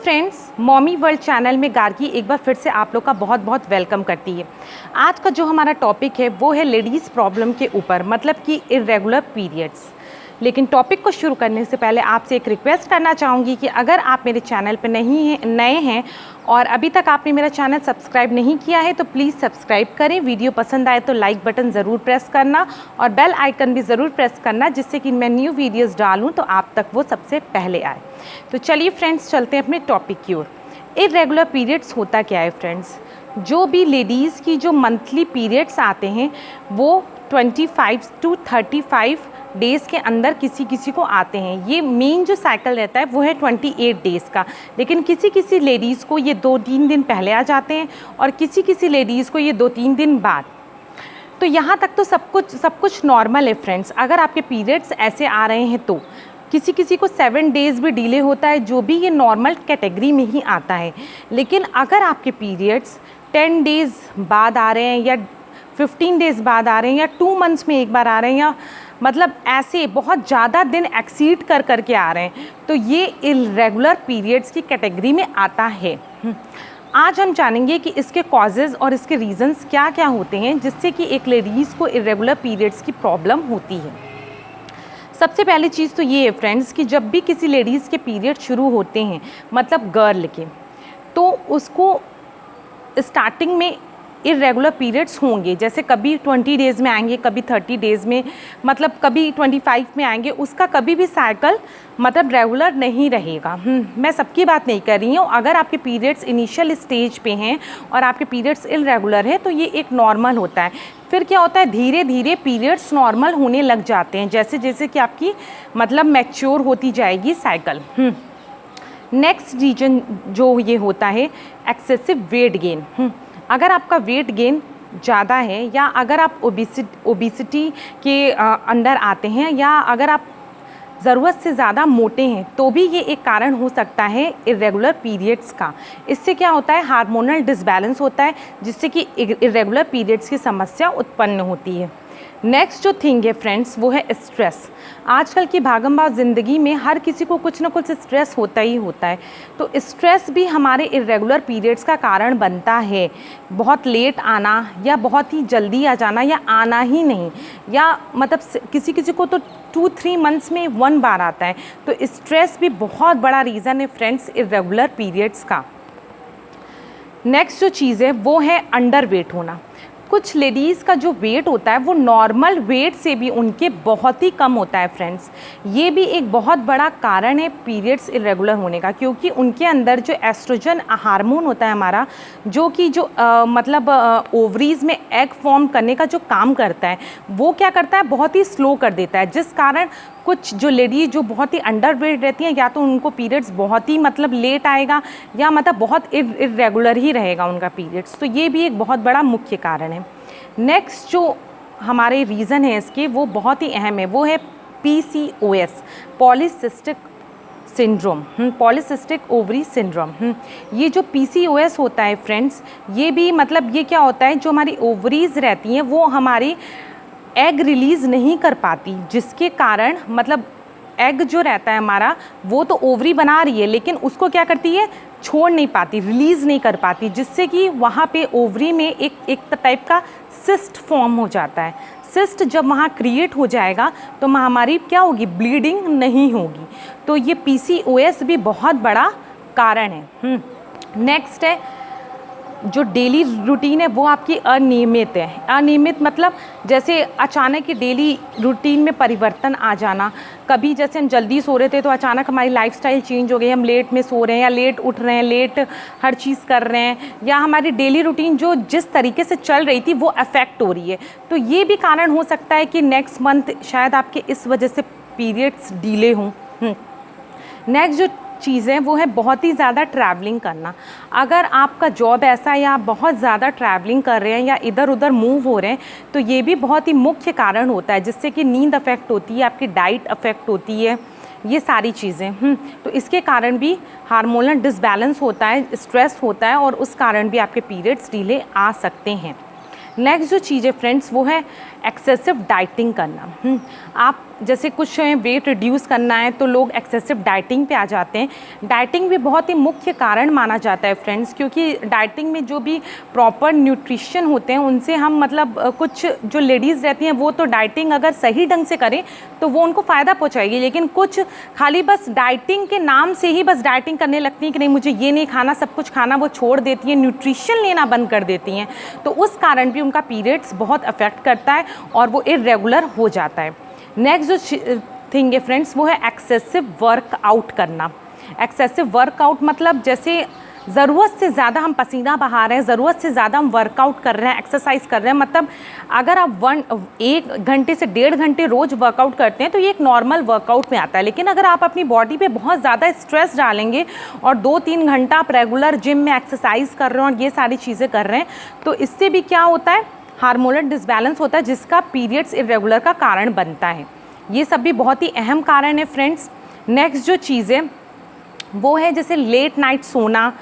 Friends, mommy world channel में गार्गी एक बार फिर से आप लोग का बहुत बहुत वेलकम करती है। आज का जो हमारा टॉपिक है वो है लेडीज़ प्रॉब्लम के ऊपर, मतलब कि इरेगुलर पीरियड्स। लेकिन टॉपिक को शुरू करने से पहले आपसे एक रिक्वेस्ट करना चाहूँगी कि अगर आप मेरे चैनल पर नए हैं और अभी तक आपने मेरा चैनल सब्सक्राइब नहीं किया है तो प्लीज़ सब्सक्राइब करें। वीडियो पसंद आए तो लाइक बटन ज़रूर प्रेस करना और बेल आइकन भी ज़रूर प्रेस करना, जिससे कि मैं न्यू वीडियोज़ डालूँ तो आप तक वो सबसे पहले आए। तो चलिए फ्रेंड्स, चलते हैं अपने टॉपिक की ओर। इरेगुलर पीरियड्स होता क्या है फ्रेंड्स? जो भी लेडीज़ की जो मंथली पीरियड्स आते हैं वो 25 to 35 डेज़ के अंदर किसी किसी को आते हैं। ये मेन जो साइकिल रहता है वो है 28 डेज़ का, लेकिन किसी किसी लेडीज़ को ये 2-3 दिन पहले आ जाते हैं और किसी किसी लेडीज़ को ये 2-3 दिन बाद। तो यहाँ तक तो सब कुछ नॉर्मल है फ्रेंड्स। अगर आपके पीरियड्स ऐसे आ रहे हैं तो किसी किसी को 7 डेज़ भी डिले होता है, जो भी ये नॉर्मल कैटेगरी में ही आता है। लेकिन अगर आपके पीरियड्स 10 डेज़ बाद आ रहे हैं या 15 डेज़ बाद आ रहे हैं या 2 मंथ्स में एक बार आ रहे हैं या मतलब ऐसे बहुत ज़्यादा दिन एक्सीड कर के आ रहे हैं, तो ये इरेगुलर पीरियड्स की कैटेगरी में आता है। आज हम जानेंगे कि इसके कॉजेज़ और इसके रीज़न्स क्या क्या होते हैं जिससे कि एक लेडीज़ को इरेगुलर पीरियड्स की प्रॉब्लम होती है। सबसे पहली चीज़ तो ये है फ्रेंड्स कि जब भी किसी लेडीज़ के पीरियड शुरू होते हैं, मतलब गर्ल के, तो उसको स्टार्टिंग में इरेगुलर पीरियड्स होंगे। जैसे कभी 20 डेज़ में आएंगे, कभी 30 डेज़ में, मतलब कभी 25 में आएंगे। उसका कभी भी साइकिल मतलब रेगुलर नहीं रहेगा। मैं सबकी बात नहीं कर रही हूँ। अगर आपके पीरियड्स इनिशियल स्टेज पे हैं और आपके पीरियड्स इरेगुलर है तो ये एक नॉर्मल होता है। फिर क्या होता है, धीरे धीरे पीरियड्स नॉर्मल होने लग जाते हैं जैसे जैसे कि आपकी मतलब मैच्योर होती जाएगी साइकिल। नेक्स्ट रीजन जो ये होता है एक्सेसिव वेट गेन। अगर आपका वेट गेन ज़्यादा है या अगर आप ओबिसिटी के अंडर आते हैं या अगर आप ज़रूरत से ज़्यादा मोटे हैं तो भी ये एक कारण हो सकता है इरेगुलर पीरियड्स का। इससे क्या होता है, हार्मोनल डिसबैलेंस होता है जिससे कि इरेगुलर पीरियड्स की समस्या उत्पन्न होती है। नेक्स्ट जो थिंग है फ्रेंड्स वो है स्ट्रेस। आजकल की भागम-भाग ज़िंदगी में हर किसी को कुछ ना कुछ स्ट्रेस होता ही होता है, तो स्ट्रेस भी हमारे इरेगुलर पीरियड्स का कारण बनता है। बहुत लेट आना या बहुत ही जल्दी आ जाना या आना ही नहीं, या मतलब किसी किसी को तो 2-3 मंथ्स में 1 बार आता है। तो स्ट्रेस भी बहुत बड़ा रीज़न है फ्रेंड्स इरेगुलर पीरियड्स का। नेक्स्ट जो चीज़ है वो है अंडर वेट होना। कुछ लेडीज़ का जो वेट होता है वो नॉर्मल वेट से भी उनके बहुत ही कम होता है फ्रेंड्स। ये भी एक बहुत बड़ा कारण है पीरियड्स इरेगुलर होने का, क्योंकि उनके अंदर जो एस्ट्रोजन हार्मोन होता है हमारा, जो कि मतलब ओवरीज़ में एग फॉर्म करने का जो काम करता है, वो क्या करता है, बहुत ही स्लो कर देता है। जिस कारण कुछ जो लेडीज जो बहुत ही अंडर वेट रहती हैं, या तो उनको पीरियड्स बहुत ही मतलब लेट आएगा या मतलब बहुत इरेगुलर ही रहेगा उनका पीरियड्स। तो ये भी एक बहुत बड़ा मुख्य कारण है। नेक्स्ट जो हमारे रीज़न है इसके वो बहुत ही अहम है, वो है PCOS, polycystic syndrome, polycystic ovary syndrome. ये जो PCOS होता है फ्रेंड्स, ये भी मतलब ये क्या होता है, जो हमारी ओवरीज रहती हैं वो हमारी एग रिलीज़ नहीं कर पाती, जिसके कारण मतलब एग जो रहता है हमारा वो तो ओवरी बना रही है लेकिन उसको क्या करती है, छोड़ नहीं पाती, रिलीज़ नहीं कर पाती, जिससे कि वहाँ पे ओवरी में एक टाइप का सिस्ट फॉर्म हो जाता है। सिस्ट जब वहाँ क्रिएट हो जाएगा तो हमारी क्या होगी, ब्लीडिंग नहीं होगी। तो ये PCOS भी बहुत बड़ा कारण है। नेक्स्ट है जो डेली रूटीन है वो आपकी अनियमित है। अनियमित मतलब जैसे अचानक ही डेली रूटीन में परिवर्तन आ जाना। कभी जैसे हम जल्दी सो रहे थे तो अचानक हमारी लाइफस्टाइल चेंज हो गई, हम लेट में सो रहे हैं या लेट उठ रहे हैं, लेट हर चीज़ कर रहे हैं, या हमारी डेली रूटीन जो जिस तरीके से चल रही थी वो अफेक्ट हो रही है। तो ये भी कारण हो सकता है कि नेक्स्ट मंथ शायद आपके इस वजह से पीरियड्स डिले हों। नेक्स्ट जो चीज़ें वो है बहुत ही ज़्यादा ट्रैवलिंग करना। अगर आपका जॉब ऐसा है या आप बहुत ज़्यादा ट्रैवलिंग कर रहे हैं या इधर उधर मूव हो रहे हैं तो ये भी बहुत ही मुख्य कारण होता है, जिससे कि नींद अफेक्ट होती है, आपकी डाइट अफेक्ट होती है, ये सारी चीज़ें। तो इसके कारण भी हार्मोनल डिसबैलेंस होता है, स्ट्रेस होता है और उस कारण भी आपके पीरियड्स डिले आ सकते हैं। नेक्स्ट जो चीज़ है फ्रेंड्स वो है एक्सेसिव डाइटिंग करना। आप जैसे कुछ वेट रिड्यूस करना है तो लोग एक्सेसिव डाइटिंग पे आ जाते हैं। डाइटिंग भी बहुत ही मुख्य कारण माना जाता है फ्रेंड्स, क्योंकि डाइटिंग में जो भी प्रॉपर न्यूट्रिशन होते हैं उनसे हम मतलब कुछ जो लेडीज़ रहती हैं वो तो डाइटिंग अगर सही ढंग से करें तो वो उनको फ़ायदा पहुँचाएगी, लेकिन कुछ खाली बस डाइटिंग के नाम से ही बस डाइटिंग करने लगती हैं कि नहीं मुझे ये नहीं खाना, सब कुछ खाना वो छोड़ देती हैं, न्यूट्रिशन लेना बंद कर देती हैं। तो उस कारण भी उनका पीरियड्स बहुत अफेक्ट करता है और वो इरेगुलर हो जाता है। नेक्स्ट जो थिंग है फ्रेंड्स वो है एक्सेसिव वर्कआउट करना। एक्सेसिव वर्कआउट मतलब जैसे ज़रूरत से ज़्यादा हम पसीना बहा रहे हैं, ज़रूरत से ज़्यादा हम वर्कआउट कर रहे हैं, एक्सरसाइज कर रहे हैं। मतलब अगर आप 1 घंटे से 1.5 घंटे रोज़ वर्कआउट करते हैं तो ये एक नॉर्मल वर्कआउट में आता है। लेकिन अगर आप अपनी बॉडी पे बहुत ज़्यादा स्ट्रेस डालेंगे और 2-3 घंटा आप रेगुलर जिम में एक्सरसाइज कर रहे हैं और ये सारी चीज़ें कर रहे हैं तो इससे भी क्या होता है, हार्मोनल डिसबैलेंस होता है जिसका पीरियड्स इरेगुलर का कारण बनता है। ये सब भी बहुत ही अहम कारण है फ्रेंड्स। नेक्स्ट जो चीज़ है वो है जैसे लेट नाइट सोना।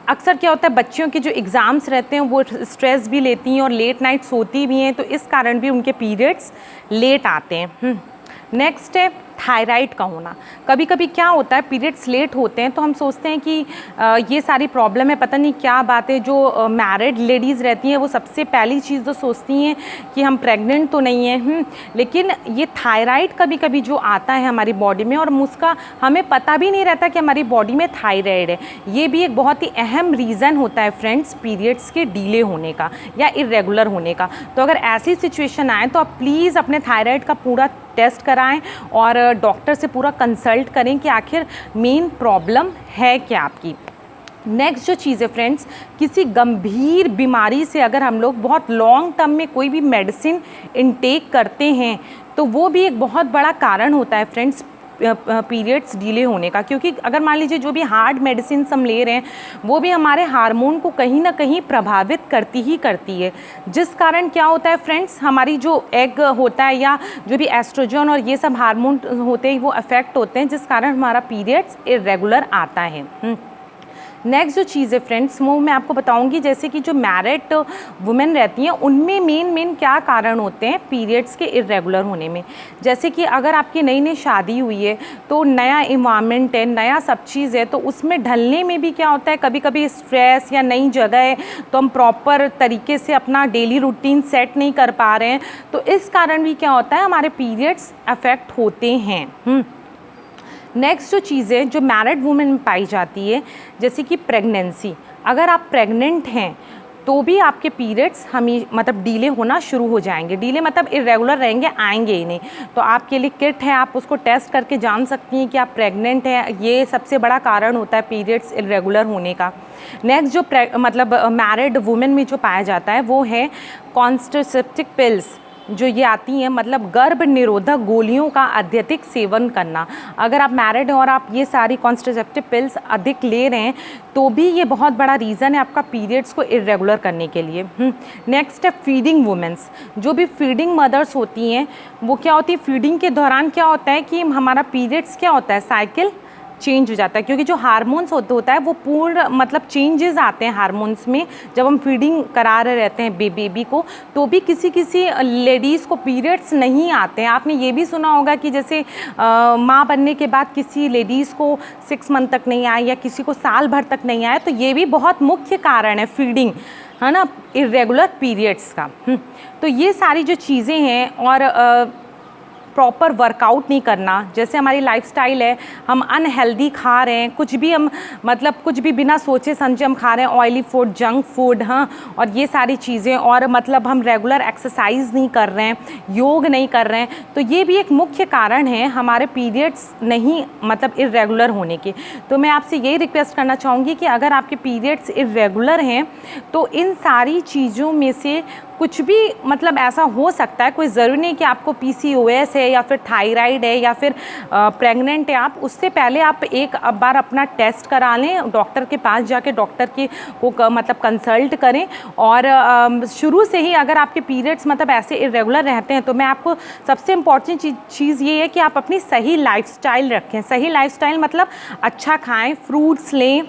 अक्सर क्या होता है बच्चियों के जो एग्ज़ाम्स रहते हैं वो स्ट्रेस भी लेती हैं और लेट नाइट सोती भी हैं, तो इस कारण भी उनके पीरियड्स लेट आते हैं। नेक्स्ट है थायराइड का होना। कभी कभी क्या होता है पीरियड्स लेट होते हैं तो हम सोचते हैं कि ये सारी प्रॉब्लम है, पता नहीं क्या बात है। जो मैरिड लेडीज़ रहती हैं वो सबसे पहली चीज़ तो सोचती हैं कि हम प्रेग्नेंट तो नहीं हैं। लेकिन ये थायराइड कभी कभी जो आता है हमारी बॉडी में और उसका हमें पता भी नहीं रहता कि हमारी बॉडी में थायराइड है। ये भी एक बहुत ही अहम रीज़न होता है फ्रेंड्स पीरियड्स के डिले होने का या इरेगुलर होने का। तो अगर ऐसी सिचुएशन आए तो आप प्लीज़ अपने थायराइड का पूरा टेस्ट कराएं और डॉक्टर से पूरा कंसल्ट करें कि आखिर मेन प्रॉब्लम है क्या आपकी। नेक्स्ट जो चीज़ है फ्रेंड्स, किसी गंभीर बीमारी से अगर हम लोग बहुत लॉन्ग टर्म में कोई भी मेडिसिन इनटेक करते हैं तो वो भी एक बहुत बड़ा कारण होता है फ्रेंड्स पीरियड्स डिले होने का। क्योंकि अगर मान लीजिए जो भी हार्ड मेडिसिन हम ले रहे हैं वो भी हमारे हार्मोन को कहीं ना कहीं प्रभावित करती है, जिस कारण क्या होता है फ्रेंड्स हमारी जो एग होता है या जो भी एस्ट्रोजन और ये सब हार्मोन होते हैं वो अफेक्ट होते हैं, जिस कारण हमारा पीरियड्स इरेगुलर आता है। नेक्स्ट जो चीज़ है फ्रेंड्स वो मैं आपको बताऊंगी, जैसे कि जो मैरिड वुमेन रहती हैं उनमें मेन क्या कारण होते हैं पीरियड्स के इरेगुलर होने में। जैसे कि अगर आपकी नई शादी हुई है तो नया इन्वायरमेंट है, नया सब चीज़ है, तो उसमें ढलने में भी क्या होता है कभी कभी स्ट्रेस या नई जगह है तो हम प्रॉपर तरीके से अपना डेली रूटीन सेट नहीं कर पा रहे हैं, तो इस कारण भी क्या होता है हमारे पीरियड्स अफेक्ट होते हैं। नेक्स्ट जो चीज़ें जो मैरिड वुमेन में पाई जाती है जैसे कि प्रेगनेंसी। अगर आप प्रेग्नेंट हैं तो भी आपके पीरियड्स मतलब डिले होना शुरू हो जाएंगे। डिले मतलब इरेगुलर रहेंगे, आएंगे ही नहीं। तो आपके लिए किट है, आप उसको टेस्ट करके जान सकती हैं कि आप प्रेग्नेंट हैं। ये सबसे बड़ा कारण होता है पीरियड्स इरेगुलर होने का। नेक्स्ट जो मतलब मैरिड वुमेन में जो पाया जाता है वो है कॉन्ट्रासेप्टिव पिल्स जो ये आती हैं, मतलब गर्भ निरोधक गोलियों का अत्यधिक सेवन करना। अगर आप मैरिड हैं और आप ये सारी कॉन्ट्रासेप्टिव पिल्स अधिक ले रहे हैं तो भी ये बहुत बड़ा रीज़न है आपका पीरियड्स को इरेगुलर करने के लिए। नेक्स्ट है फीडिंग वुमेंस। जो भी फीडिंग मदर्स होती हैं वो क्या होती है फीडिंग के दौरान क्या होता है कि हमारा पीरियड्स क्या होता है साइकिल चेंज हो जाता है, क्योंकि जो हार्मोन्स होता है वो पूर्ण मतलब चेंजेस आते हैं हार्मोन्स में जब हम फीडिंग करा रहे रहते हैं बेबी को। तो भी किसी लेडीज़ को पीरियड्स नहीं आते हैं। आपने ये भी सुना होगा कि जैसे माँ बनने के बाद किसी लेडीज़ को 6 मंथ तक नहीं आए या किसी को साल भर तक नहीं आए, तो ये भी बहुत मुख्य कारण है फीडिंग, है ना, इरेगुलर पीरियड्स का। तो ये सारी जो चीज़ें हैं और प्रॉपर वर्कआउट नहीं करना, जैसे हमारी लाइफस्टाइल है, हम अनहेल्दी खा रहे हैं, कुछ भी हम मतलब कुछ भी बिना सोचे समझे हम खा रहे हैं, ऑयली फूड, जंक फूड, हाँ, और ये सारी चीज़ें, और मतलब हम रेगुलर एक्सरसाइज नहीं कर रहे हैं, योग नहीं कर रहे हैं, तो ये भी एक मुख्य कारण है हमारे पीरियड्स नहीं मतलब इरेगुलर होने के। तो मैं आपसे यही रिक्वेस्ट करना चाहूँगी कि अगर आपके पीरियड्स इरेगुलर हैं तो इन सारी चीज़ों में से कुछ भी मतलब ऐसा हो सकता है, कोई ज़रूरी नहीं कि आपको PCOS है या फिर थायराइड है या फिर प्रेग्नेंट है। आप उससे पहले आप एक बार अपना टेस्ट करा लें, डॉक्टर के पास जाके डॉक्टर को मतलब कंसल्ट करें। और शुरू से ही अगर आपके पीरियड्स मतलब ऐसे इरेगुलर रहते हैं तो मैं आपको सबसे इम्पॉर्टेंट चीज़ ये है कि आप अपनी सही लाइफस्टाइल रखें। सही लाइफस्टाइल मतलब अच्छा खाएँ, फ्रूट्स लें,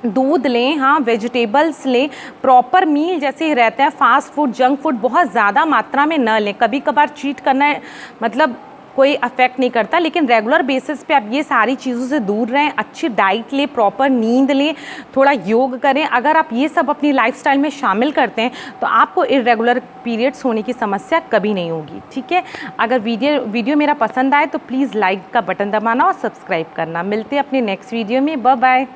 दूध लें, हाँ, वेजिटेबल्स लें, प्रॉपर मील जैसे रहते हैं, फास्ट फूड, जंक फूड बहुत ज़्यादा मात्रा में न लें। कभी कभार चीट करना है मतलब कोई अफेक्ट नहीं करता। लेकिन रेगुलर बेसिस पे आप ये सारी चीज़ों से दूर रहें, अच्छी डाइट लें, प्रॉपर नींद लें, थोड़ा योग करें। अगर आप ये सब अपनी लाइफस्टाइल में शामिल करते हैं तो आपको इर्रेगुलर पीरियड्स होने की समस्या कभी नहीं होगी। ठीक है, अगर वीडियो मेरा पसंद आए तो प्लीज़ लाइक का बटन दबाना और सब्सक्राइब करना। मिलते हैं अपने नेक्स्ट वीडियो में। Bye bye.